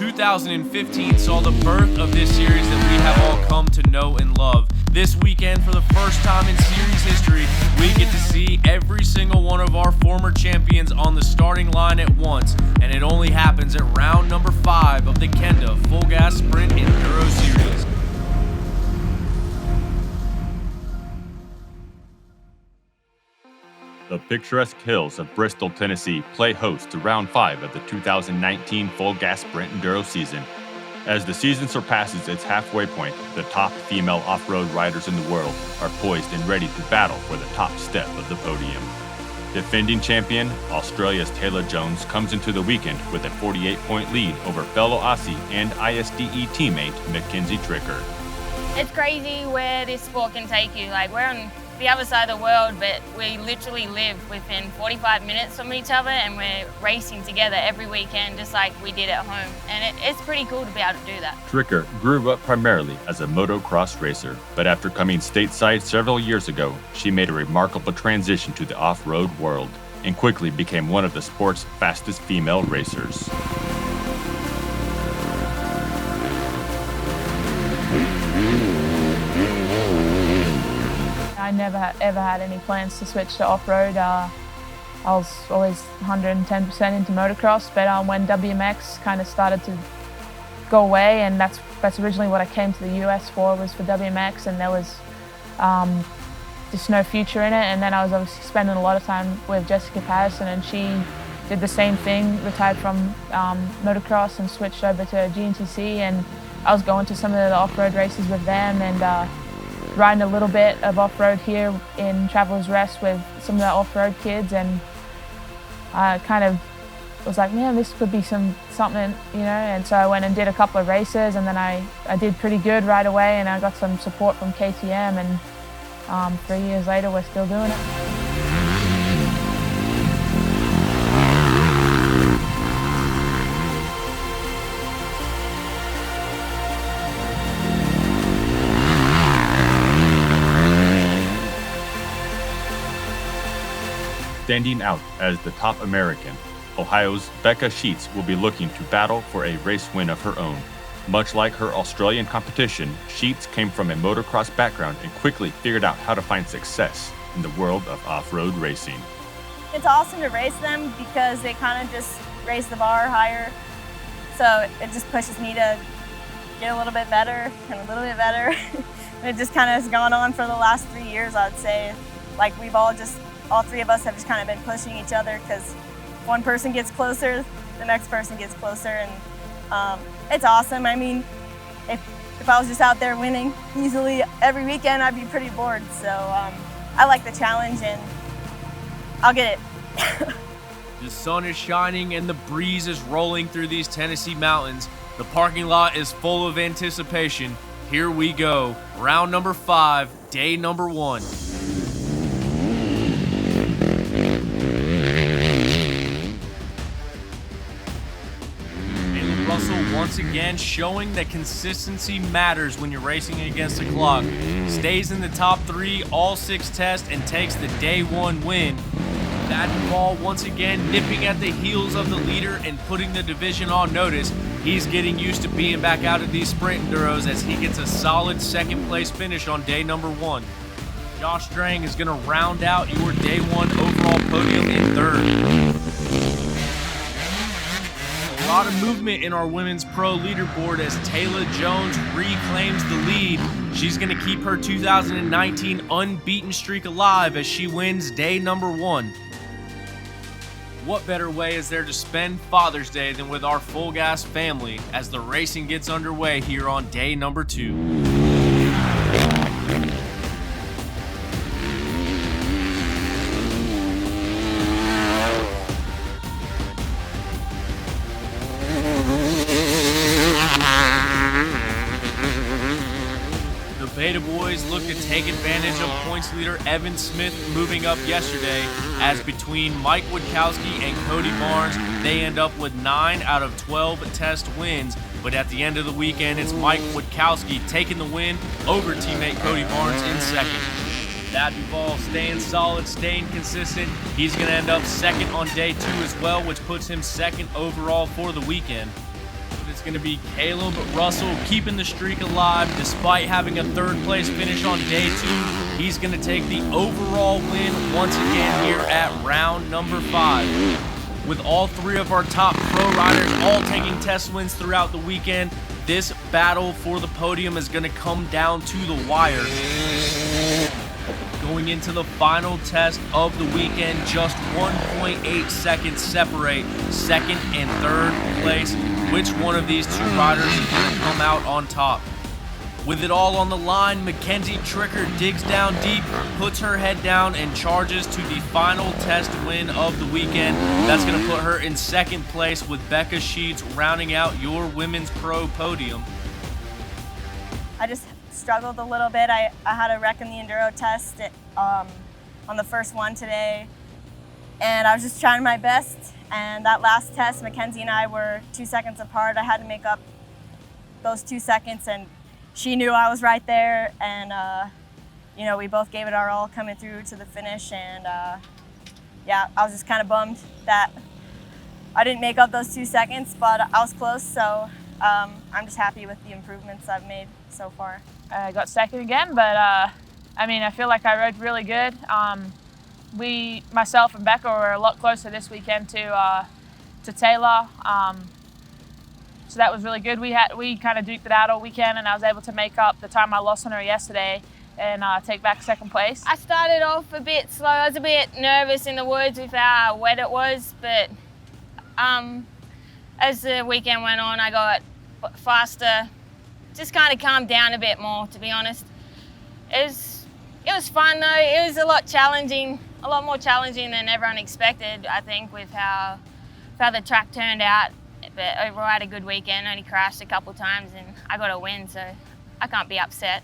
2015 saw the birth of this series that we have all come to know and love. This weekend, for the first time in series history, we get to see every single one of our former champions on the starting line at once, and it only happens at round number 5 of the Kenda Full Gas Sprint Enduro Series. The picturesque hills of Bristol, Tennessee play host to round 5 of the 2019 Full Gas Sprint Enduro season. As the season surpasses its halfway point, the top female off-road riders in the world are poised and ready to battle for the top step of the podium. Defending champion, Australia's Taylor Jones comes into the weekend with a 48-point lead over fellow Aussie and ISDE teammate Mackenzie Tricker. It's crazy where this sport can take you. Like, we're on the other side of the world, but we literally live within 45 minutes from each other, and we're racing together every weekend just like we did at home. And it's pretty cool to be able to do that. Tricker grew up primarily as a motocross racer, but after coming stateside several years ago, she made a remarkable transition to the off-road world and quickly became one of the sport's fastest female racers. I never ever had any plans to switch to off-road. I was always 110% into motocross, but when WMX kind of started to go away, and that's originally what I came to the US for, was for WMX, and there was just no future in it. And then I was obviously spending a lot of time with Jessica Patterson, and she did the same thing, retired from motocross and switched over to GNTC, and I was going to some of the off-road races with them, and riding a little bit of off-road here in Travelers Rest with some of the off-road kids, and I kind of was like, man, this could be something, you know. And so I went and did a couple of races, and then I did pretty good right away, and I got some support from KTM, and 3 years later we're still doing it. Standing out as the top American, Ohio's Becca Sheets will be looking to battle for a race win of her own. Much like her Australian competition, Sheets came from a motocross background and quickly figured out how to find success in the world of off-road racing. It's awesome to race them because they kind of just raise the bar higher. So it just pushes me to get a little bit better and a little bit better. It just kind of has gone on for the last 3 years, I'd say. Like, all 3 of us have just kind of been pushing each other, because one person gets closer, the next person gets closer, and it's awesome. I mean, if I was just out there winning easily every weekend, I'd be pretty bored. So I like the challenge, and I'll get it. The sun is shining and the breeze is rolling through these Tennessee mountains. The parking lot is full of anticipation. Here we go. Round number 5, day number 1. Russell once again showing that consistency matters when you're racing against the clock. Stays in the top 3 all 6 tests and takes the day 1 win. Duvall once again nipping at the heels of the leader and putting the division on notice. He's getting used to being back out of these sprint enduros as he gets a solid 2nd place finish on day number 1. Josh Strang is going to round out your day 1 overall podium in 3rd. A lot of movement in our women's pro leaderboard as Taylor Jones reclaims the lead. She's going to keep her 2019 unbeaten streak alive as she wins day number 1. What better way is there to spend Father's Day than with our Full Gas family as the racing gets underway here on day number 2. Beta boys look to take advantage of points leader Evan Smith moving up yesterday, as between Mike Witkowski and Cody Barnes, they end up with 9 out of 12 test wins. But at the end of the weekend, it's Mike Witkowski taking the win over teammate Cody Barnes in 2nd. That Duvall staying solid, staying consistent. He's going to end up 2nd on day 2 as well, which puts him 2nd overall for the weekend. it's going to be Kailub Russell keeping the streak alive despite having a third place finish on day 2. He's going to take the overall win once again here at round number 5. With all 3 of our top pro riders all taking test wins throughout the weekend, this battle for the podium is going to come down to the wire. Going into the final test of the weekend, just 1.8 seconds separate second and third place. Which one of these 2 riders is going to come out on top? With it all on the line, Mackenzie Tricker digs down deep, puts her head down, and charges to the final test win of the weekend. That's going to put her in second place, with Becca Sheets rounding out your women's pro podium. I just struggled a little bit. I had a wreck in the enduro test on the first one today, and I was just trying my best. And that last test, Mackenzie and I were 2 seconds apart. I had to make up those 2 seconds, and she knew I was right there. And you know, we both gave it our all coming through to the finish. And yeah, I was just kind of bummed that I didn't make up those 2 seconds, but I was close. So I'm just happy with the improvements I've made so far. I got second again, but I mean, I feel like I rode really good. Myself and Becca were a lot closer this weekend to Taylor, so that was really good. We kind of duked it out all weekend, and I was able to make up the time I lost on her yesterday and take back second place. I started off a bit slow. I was a bit nervous in the woods with how wet it was, but as the weekend went on, I got faster. Just kind of calmed down a bit more, to be honest. It was fun though. It was a lot more challenging than everyone expected, I think, with how the track turned out. But overall, I had a good weekend. Only crashed a couple times, and I got a win, so I can't be upset.